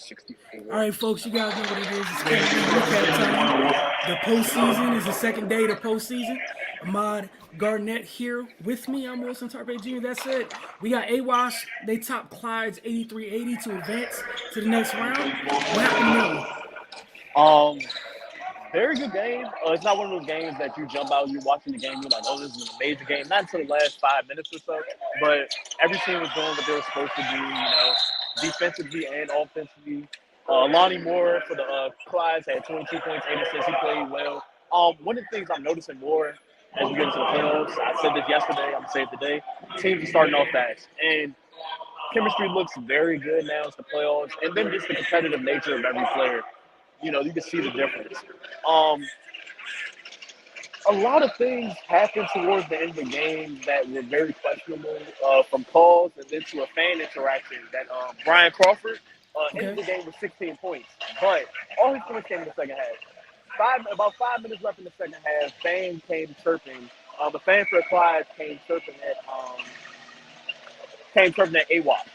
All 64. right, folks, you guys know what it is. It's Kennedy recap time. The postseason is the second day of the postseason. Ahmad Garnett here with me. I'm Wilson Tarpe Jr. That's it. We got AWAS. They top Clyde's 83-80 to advance to the next round. What happened in that one? Um, Very good game. It's not one of those games that you jump out, you're watching the game, you're like, oh, this is an amazing game. Not until the last 5 minutes or so, but every team was doing what they were supposed to do, defensively and offensively. Lonnie Moore for the Clydes had 22 points, 8 assists. He played well. One of the things I'm noticing more as we get into the playoffs, I said this yesterday, I'm going to say it today, teams are starting off fast. And chemistry looks very good now as the playoffs. And then just the competitive nature of every player. You can see the difference. Um, a lot of things happened towards the end of the game that were very questionable, from calls and then to a fan interaction that Brian Crawford ended Okay. the game with 16 points. But all his points came in the second half. About 5 minutes left in the second half, fan came chirping. The fan for the Clyde came chirping at AWOP,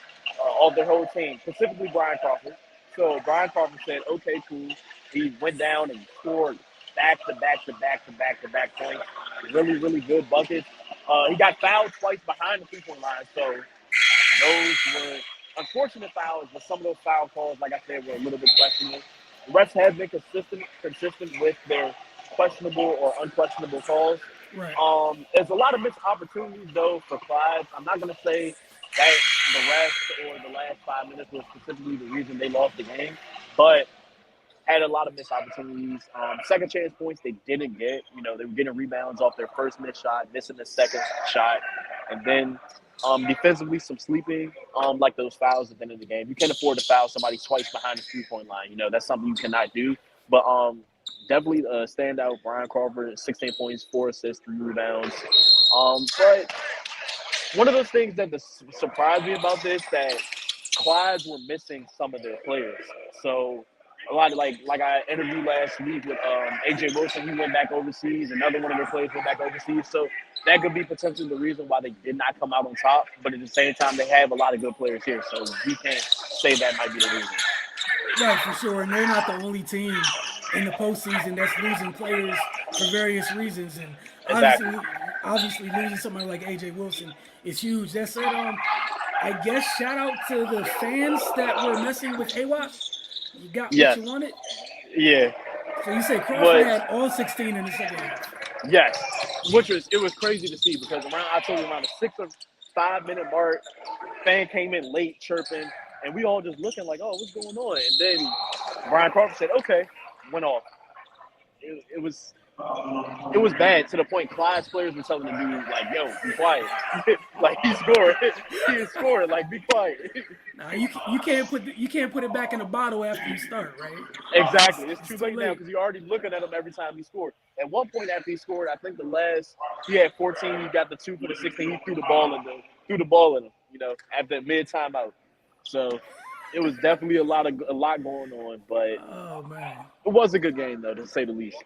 of the whole team, specifically Brian Crawford. So Brian Crawford said, okay, cool. He went down and scored back to back to back to back to back points. Really, really good buckets. He got fouled twice behind the 3-point line. So those were unfortunate fouls, but some of those foul calls, like I said, were a little bit questionable. The refs have been consistent with their questionable or unquestionable calls. Right. There's a lot of missed opportunities though for Clyde. I'm not gonna say that the refs or the last 5 minutes was specifically the reason they lost the game, but had a lot of missed opportunities. Second chance points they didn't get. They were getting rebounds off their first missed shot, missing the second shot, and then defensively some sleeping, like those fouls at the end of the game. You can't afford to foul somebody twice behind the 3-point line. That's something you cannot do. But definitely standout Brian Crawford, 16 points, 4 assists, 3 rebounds. But one of those things that surprised me about this that Clydes were missing some of their players. So a lot of like I interviewed last week with AJ Wilson. He went back overseas. Another one of their players went back overseas. So that could be potentially the reason why they did not come out on top. But at the same time, they have a lot of good players here. So we can't say that might be the reason. Right, for sure. And they're not the only team in the postseason that's losing players for various reasons. And Exactly. obviously losing somebody like AJ Wilson is huge. That said, I guess shout out to the fans that were messing with AWAS. You got what Yes. you wanted. Yeah. So you say Crawford But had all 16 in the second half. yes, it was crazy to see because around the 6 or 5 minute mark, fan came in late chirping, and we all just looking like, oh, what's going on? And then Brian Crawford said, okay, went off. It was bad to the point Clyde's players were telling the dude like, yo, be quiet. Like he scored. He is scoring, like be quiet. Now you can't put it back in the bottle after you start, right? Exactly. It's It's too too late now late. because you're already looking at him every time he scored. At one point after he scored, I think he had 14. He got the 2 for the 16. He threw the ball in him. After mid timeout. So it was definitely a lot going on, but it Oh man. was a good game though, to say the least.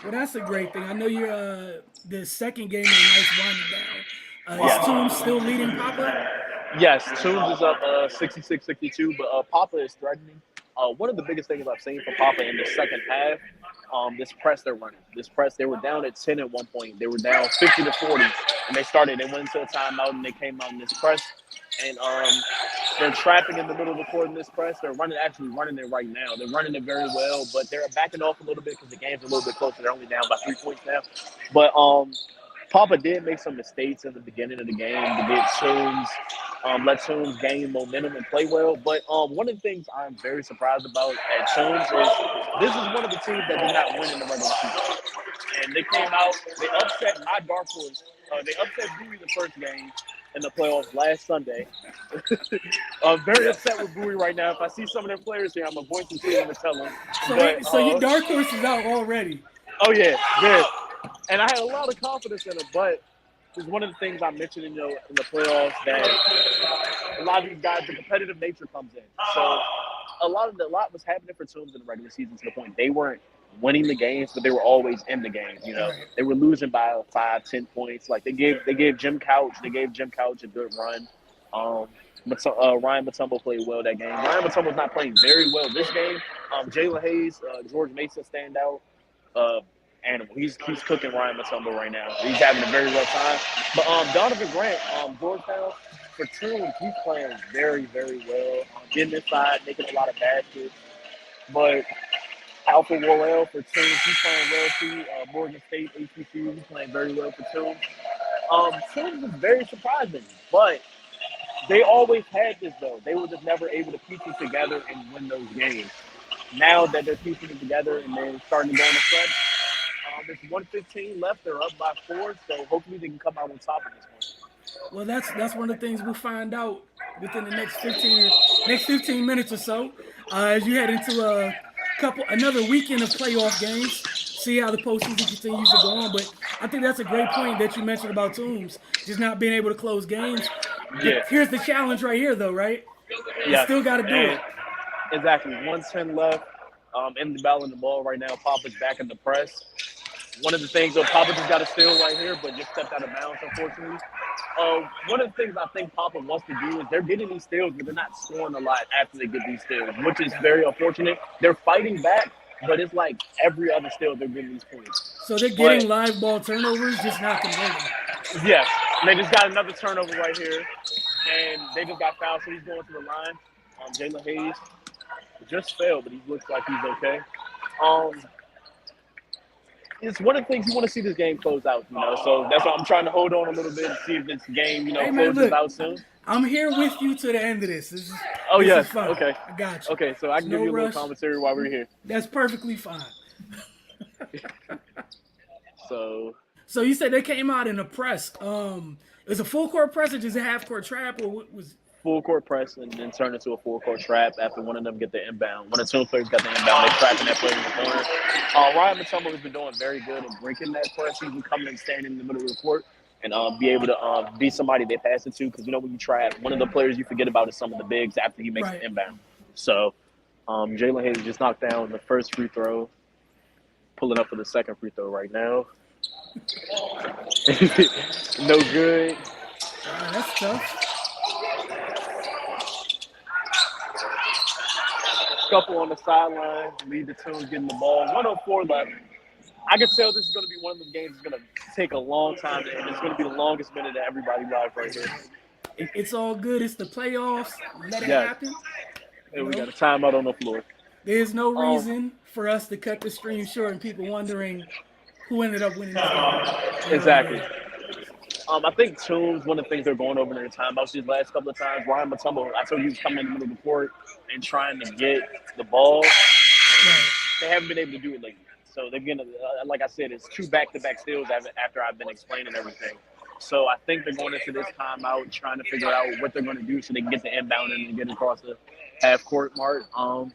Well, that's a great thing. I know you're the second game of the night's winding down. Is Toombs Yes. still leading Papa? Yes, Toombs is up 66-62, but Papa is threatening. One of the biggest things I've seen from Papa in the second half, this press they're running. This press, they were down at 10 at one point. They were down 50-40, and they went into a timeout, and they came out in this press. And they're trapping in the middle of the court in this press. They're actually running it right now. They're running it very well, but they're backing off a little bit because the game's a little bit closer. They're only down by 3 points now. But Papa did make some mistakes in the beginning of the game to get let Toombs gain momentum and play well. But one of the things I'm very surprised about at Toombs is this is one of the teams that did not win in the regular season. And they came out, they upset my dark horse. They upset Bowie the first game in the playoffs last Sunday. I'm very upset with Bowie right now. If I see some of their players here, I'm going to point them to them and tell them. So your dark horse is out already. Oh, yeah, good. And I had a lot of confidence in him, but it's one of the things I mentioned in the playoffs that a lot of these guys, the competitive nature comes in. So a lot was happening for Toombs in the regular season to the point they weren't winning the games, but they were always in the games. Right. They were losing by 5, 10 points. Like they gave Jim Couch a good run. Ryan Mutombo played well that game. Ryan Mutombo's not playing very well this game. Jalen Hayes, George Mason stand out. Animal. He's cooking Ryan Mutombo right now. He's having a very rough time. But Donovan Grant, Georgetown, for Toombs, he's playing very, very well. Getting inside, making a lot of baskets. But Alpha Worrell for Toombs, he's playing well too. Morgan State, HBCU, he's playing very well for Toombs. Toombs is very surprising, but they always had this though. They were just never able to piece it together and win those games. Now that they're piecing it together and they're starting to go on a stretch, there's 1:15 left. They're up by 4, so hopefully they can come out on top of this Well, one. that's one of the things we'll find out within the next 15 minutes or so, as you head into another weekend of playoff games. See how the postseason continues to go on. But I think that's a great point that you mentioned about Toombs just not being able to close games. Yeah. Here's the challenge right here, though, right? You still got to do it. Exactly. 1:10 left. In the battle in the ball right now. Papa's back in the press. One of the things, though, Papa just got a steal right here, but just stepped out of bounds, unfortunately. One of the things I think Papa wants to do is they're getting these steals, but they're not scoring a lot after they get these steals, which is very unfortunate. They're fighting back, but it's like every other steal they're getting these points. So they're getting live ball turnovers, just not converting. Yes. And they just got another turnover right here, and they just got fouled, so he's going to the line. Jalen Hayes just failed, but he looks like he's okay. It's one of the things you want to see this game close out, so that's why I'm trying to hold on a little bit and see if this game, closes out soon. I'm here with you to the end of this. This is fun. Okay. I got you. Okay, so I can give you a little commentary while we're here. That's perfectly fine. So you said they came out in a press. It was a full court press or just a half court trap, or what was? Full court press and then turn into a full court trap after one of them get the inbound. One of the two players got the inbound, they're trapping that player in the corner. Ryan Mutombo has been doing very good at breaking that press. He's been coming and standing in the middle of the court and be able to be somebody they pass it to. Because when you trap, one of the players you forget about is some of the bigs after he makes the inbound. So Jalen Hayes just knocked down the first free throw, pulling up for the second free throw right now. No good. That's tough. Couple on the sideline, lead the Toombs getting the ball. 1:04 left. I can tell this is going to be one of the games that's going to take a long time to end. It's going to be the longest minute of everybody's life right here. It's all good. It's the playoffs. Let it happen. And we got a timeout on the floor. There's no reason for us to cut the stream short and people wondering who ended up winning this game. Exactly. I think Toombs, one of the things they're going over in their timeouts these last couple of times, Ryan Mutombo, I told you he's coming in the middle of the court and trying to get the ball. They haven't been able to do it lately. So they're going to, like I said, it's 2 back-to-back steals after I've been explaining everything. So I think they're going into this timeout trying to figure out what they're going to do so they can get the inbound and get across the half-court mark. Papa,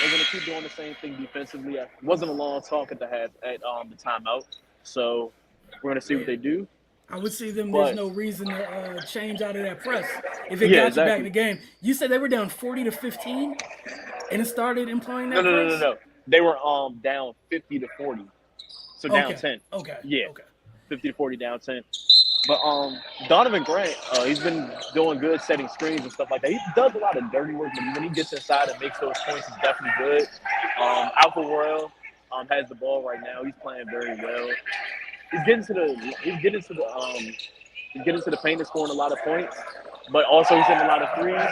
they're going to keep doing the same thing defensively. It wasn't a long talk at the timeout. So we're going to see what they do. I would see them. There's no reason to change out of that press if it got you back in the game. You said they were down 40-15, and it started employing that. No. They were down 50-40, so down 10. Okay. Yeah. Okay. 50-40, down 10. But Donovan Grant, he's been doing good setting screens and stuff like that. He does a lot of dirty work, but when he gets inside and makes those points, he's definitely good. Alpha Worrell has the ball right now. He's playing very well. He's getting to the paint and scoring a lot of points, but also he's hitting a lot of threes.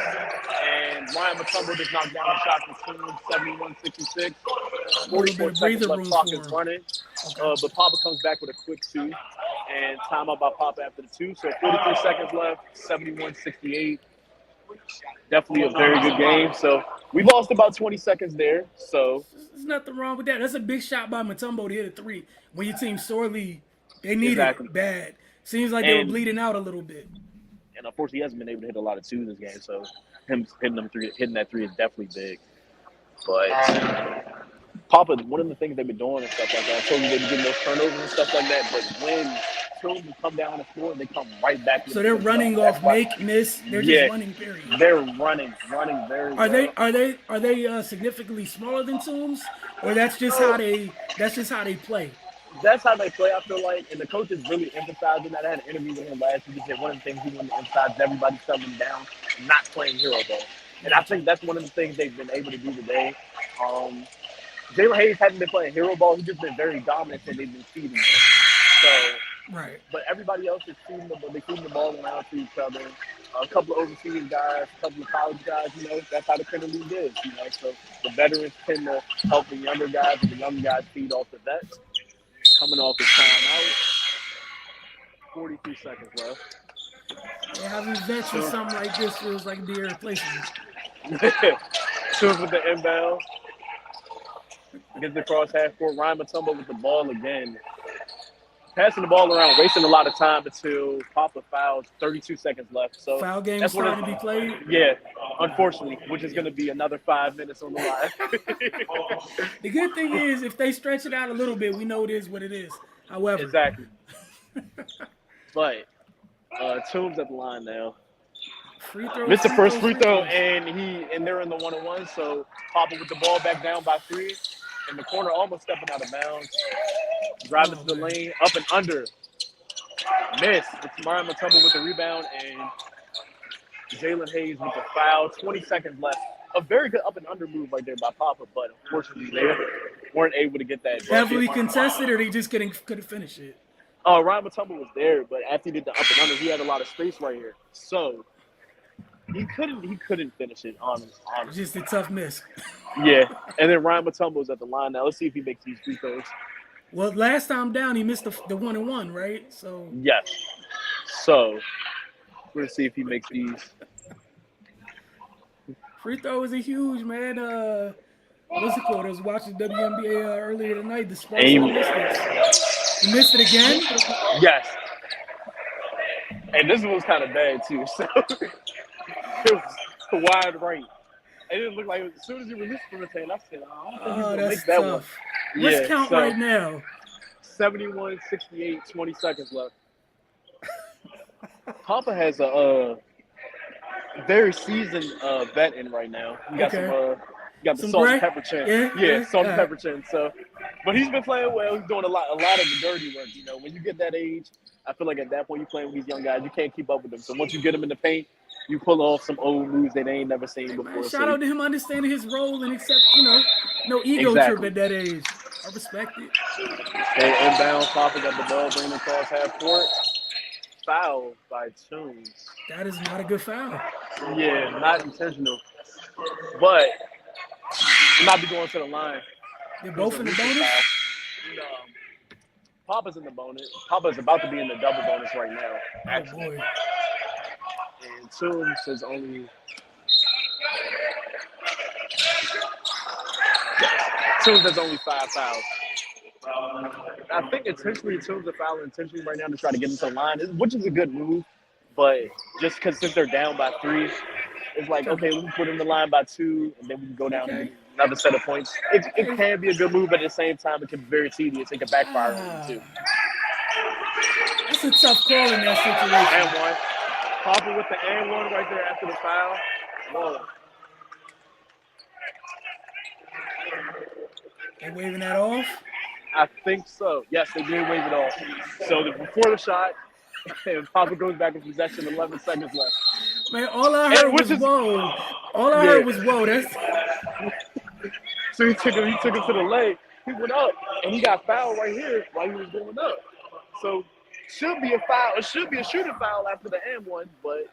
And Ryan Mutombo just knocked down a shot for Toombs, 71-66. 44 seconds left, clock is running. But Papa comes back with a quick 2, and timeout by Papa after the 2. So 43 seconds left, 71-68. Definitely a very good game. So we lost about 20 seconds there. So there's nothing wrong with that. That's a big shot by Mutombo to hit a 3 when your team sorely they need it bad. Seems like they were bleeding out a little bit. And unfortunately, he hasn't been able to hit a lot of 2s this game. So him hitting that 3 is definitely big. But Papa, one of the things they've been doing and stuff like that, I told you they've been getting those turnovers and stuff like that. But when Toombs come down the floor, they come right back. So they're running off make, miss. They're just running, period. They're running very well. Are they significantly smaller than Toombs, or that's just how they play? that's how they play, I feel like. And the coach is really emphasizing that. I had an interview with him last week. He said one of the things he wanted to emphasize is everybody settling down and not playing hero ball. And I think that's one of the things they've been able to do today. Jalen Hayes hasn't been playing hero ball. He's just been very dominant, and they've been feeding him. So, Right. but everybody else is feeding the ball around to each other. A couple of overseas guys, a couple of college guys, that's how the Premier League is, So the veterans tend to help the younger guys, and the younger guys feed off the vets. Coming off his timeout, 42 seconds left. Yeah, having vets with something like this feels like the irreplaceable. Toombs with the inbound. Gets across half court. Ryan Mutombo with the ball again. Passing the ball around, wasting a lot of time until Papa fouls. 32 seconds left. So Foul game that's starting to be played. Yeah, unfortunately, which is going to be another 5 minutes on the line. The good thing is, if they stretch it out a little bit, we know it is what it is. However, exactly. But Toombs at the line now. Free throw. Missed the first free throw, and they're in the 1-on-1. So Papa with the ball back down by 3. In the corner, almost stepping out of bounds. Driving to the lane, up and under. Miss. It's Ryan Mutombo with the rebound, and Jalen Hayes with the foul. 20 seconds left. A very good up and under move right there by Papa, but unfortunately they weren't able to get that. Heavily contested, or they just couldn't finish it? Ryan Mutombo was there, but after he did the up and under, he had a lot of space right here. So he couldn't finish it on. Just a tough miss. Yeah, and then Ryan Mutombo's at the line now. Let's see if he makes these free throws. Well, last time down, he missed the 1-on-1, right? So yes. So we're gonna see if he makes these. Free throw is a huge, man. What's it called? I was watching WNBA earlier tonight. The Sparks missed it. You missed it again? Yes. And this one was kind of bad too. So it was wide right. It didn't look like as soon as he released from the tank, I said, I don't think he's gonna make that tough. one. Let's count right now. 71, 68, 20 seconds left. Papa has a very seasoned vet in right now. He got got the salt and pepper chin. Yeah, salt and pepper chin. So, but he's been playing well. He's doing a lot of the dirty work. When you get that age, I feel like at that point you're playing with these young guys, you can't keep up with them. So once you get them in the paint, you pull off some old moves that they ain't never seen before. Man, shout out to him understanding his role and accept, no ego trip at that age. I respect it. Stay inbound, Papa got the ball, bringing across half court. Foul by Toombs. That is not a good foul. Yeah, not intentional. But he might be going to the line. They're both in the bonus? No. Papa's in the bonus. Papa's about to be in the double bonus right now, actually. Oh, boy. And Toombs is only... Toombs has only 5 fouls. I think intentionally Toombs are fouling intentionally right now to try to get into the line, which is a good move. But just because since they're down by 3, it's like, okay, we can put in the line by 2, and then we can go down and get another set of points. It can be a good move, but at the same time, it can be very tedious. It can backfire on you, too. That's a tough call in that situation. And one. Papa with the and one right there after the foul. Whoa. They waving that off? I think so. Yes, they did wave it off. So before the shot, and Papa goes back in possession, 11 seconds left. Man, all I heard was whoa. All I heard was whoa. That's so he took him to the leg. He went up and he got fouled right here while he was going up. So should be a foul. It should be a shooting foul after the and one, but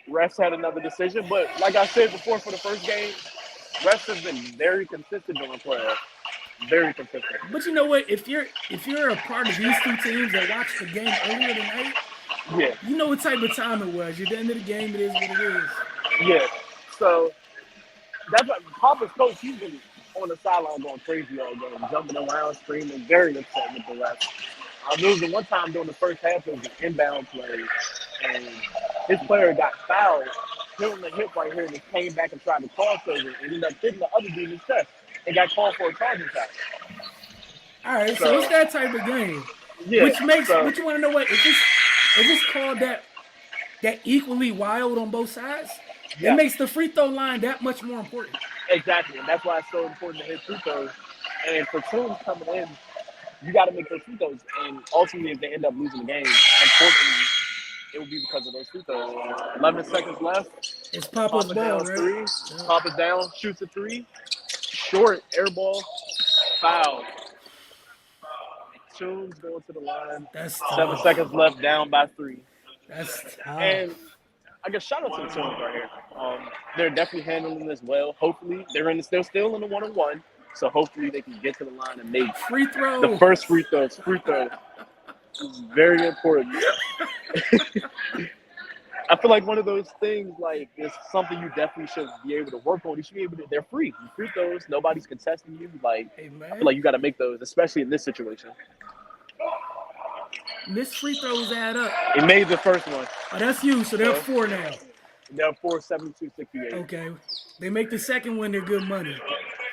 refs had another decision. But like I said before, for the first game, refs have been very consistent during playoffs. Very consistent. But you know what? If you're a part of these two teams that watched the game earlier tonight, yeah, you know what type of time it was. At the end of the game, it is what it is. Yeah. So that's what Papa's coach. He's been on the sideline going crazy all game, jumping around, screaming, very upset with the refs. There was the one time during the first half, it was an inbound play, and his player got fouled, hit on the hip right here, and he came back and tried to cross over, and ended up hitting the other dude in his chest, and got called for a charging foul. All right, so it's that type of game, yeah, which makes. But you want to know what? If it's called that equally wild on both sides, it makes the free throw line that much more important. Exactly, and that's why it's so important to hit free throws. And for Toombs coming in, you got to make those free throws. And ultimately, if they end up losing the game, unfortunately, it will be because of those free throws. 11 seconds left. It's Papa's Papa ball, down right? three. Yeah. Papa down, shoots a three. Short, air ball, foul. Toombs going to the line. That's 7 tough. seconds left, down by 3. That's tough. And I guess shout out to the Toombs right here. They're definitely handling this well. Hopefully, they're still in the 1-on-1. So hopefully they can get to the line and make Free throw. the first free throw. Free throw is very important. I feel like one of those things, like, is something you definitely should be able to work on. You should be able to. They're free. Free throws. Nobody's contesting you. Like, Hey, I man. feel like you got to make those, especially in this situation. Missed free throws add up. It made the first one. Oh, that's you. So they're 4 now. They're 4-72-68. Okay. They make the second one, they're good money.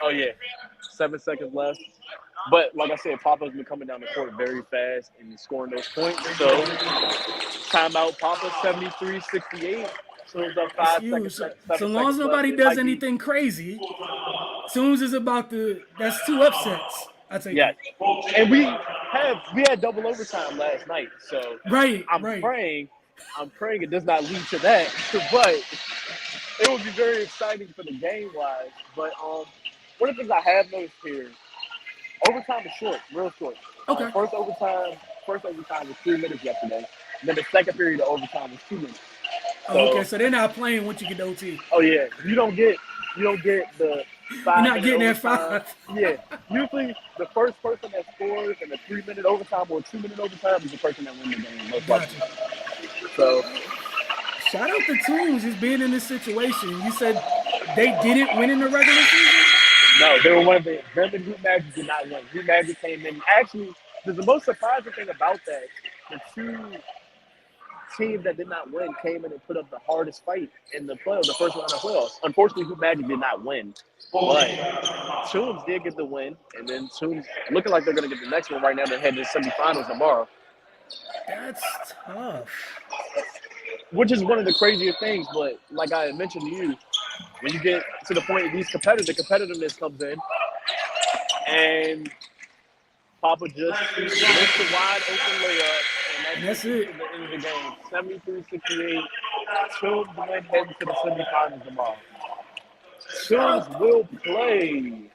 Oh yeah, 7 seconds left. But like I said, Papa's been coming down the court very fast and scoring those points. So timeout, Papa 73-68. So it's up 5 That's you. seconds. So long as nobody does anything crazy, Toombs is about to. That's 2 upsets. I take Yeah, it. and we had double overtime last night. So Right. I'm right. praying it does not lead to that. But it would be very exciting for the game wise. But one of the things I have noticed here, overtime is short, real short. Okay. First overtime was 3 minutes yesterday. Then the second period of overtime was 2 minutes. Oh, okay, so they're not playing once you get the OT. Oh yeah, you don't get the 5 You're not getting that overtime. 5. Yeah, usually the first person that scores in a 3-minute overtime or a 2-minute overtime is the person that wins the game. Most likely. Gotcha. So Shout out to Toombs just being in this situation. You said they didn't win in the regular season? no, they were one of the them and Hoop Magic did not win. Hoop Magic came in. Actually, the most surprising thing about that, the 2 teams that did not win came in and put up the hardest fight in the playoffs, the first round of playoffs. Unfortunately, Hoop Magic did not win, but Toombs did get the win, and then Toombs looking like they're going to get the next one right now. They're heading to semifinals tomorrow, That's tough. which is one of the crazier things. But like I had mentioned to you, when you get to the point of the competitiveness comes in, and Papa just missed a wide open layup. And that's it. At the end of the game, 73-68. Toombs win heading to the semifinals tomorrow. Toombs will play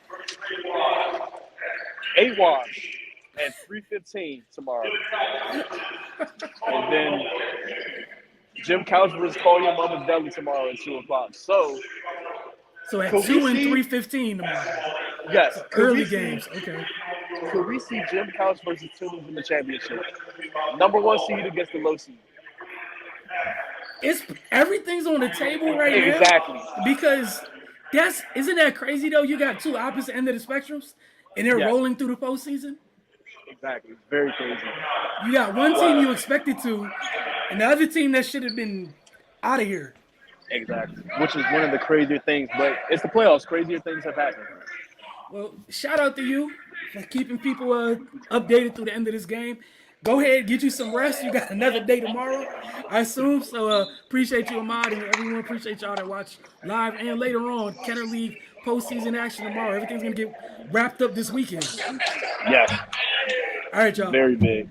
AWash at 3:15 tomorrow. And then Jim Couch versus Call Your Mama's Deli tomorrow at 2 o'clock. So at could 2 we and see- 3:15 tomorrow. yes, could Early we see- games. Okay. Could we see Jim Couch versus Toombs in the championship? Number 1 seed against the low seed. Everything's on the table right now. Exactly. Because isn't that crazy though? You got 2 opposite end of the spectrums and they're Yes. rolling through the postseason. Exactly. It's very crazy. You got one team you expected to, and the other team that should have been out of here. Exactly. Which is one of the crazier things, but it's the playoffs. Crazier things have happened. Well, shout out to you for keeping people updated through the end of this game. Go ahead, get you some rest. You got another day tomorrow, I assume. So appreciate you, Ahmad, and everyone. Appreciate y'all that watch live and later on. Kenner League postseason action tomorrow. Everything's going to get wrapped up this weekend. Yes. All right, y'all. Very big.